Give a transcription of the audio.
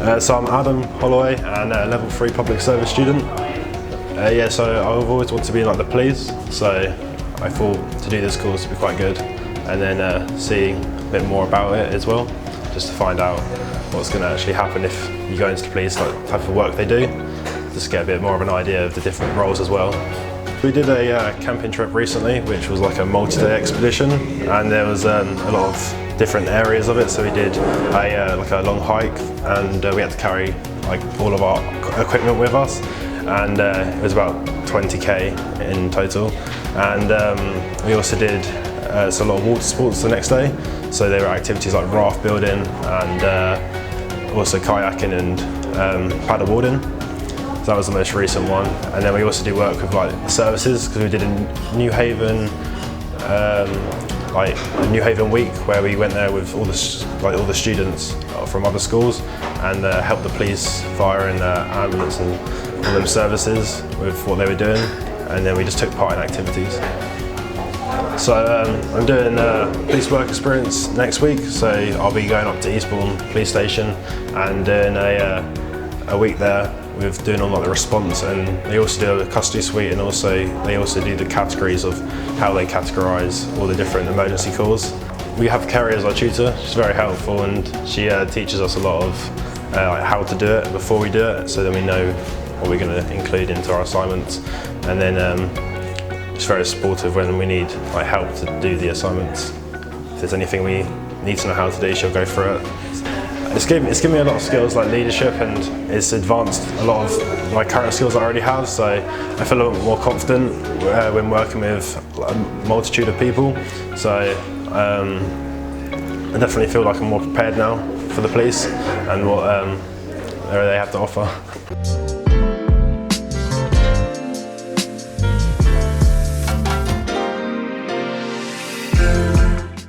So I'm Adam Holloway and a level 3 public service student. Yeah, so I've always wanted to be in like the police, so I thought to do this course would be quite good, and then see a bit more about it as well, just to find out what's going to actually happen if you go into the police, like the type of work they do, just to get a bit more of an idea of the different roles as well. We did a camping trip recently, which was like a multi-day expedition, and there was a lot of different areas of it. So we did like a long hike, and we had to carry like all of our equipment with us, and it was about 20k in total. And we also did so a lot of water sports the next day. So there were activities like raft building and also kayaking and paddle boarding. So that was the most recent one, and then we also do work with like services, because we did a New Haven, like a New Haven week, where we went there with all the students from other schools and helped the police, fire, and ambulance and all them services with what they were doing, and then we just took part in activities. So I'm doing police work experience next week, so I'll be going up to Eastbourne Police Station and doing a week there with doing all like the response, and they also do a custody suite, and they also do the categories of how they categorise all the different emergency calls. We have Kerry as our tutor. She's very helpful, and she teaches us a lot of like how to do it before we do it, so then we know what we're going to include into our assignments, and then she's very supportive when we need like help to do the assignments. If there's anything we need to know how to do, she'll go through it. It's given me a lot of skills like leadership, and it's advanced a lot of my current skills I already have, so I feel a lot more confident when working with a multitude of people. So I definitely feel like I'm more prepared now for the police and what they have to offer.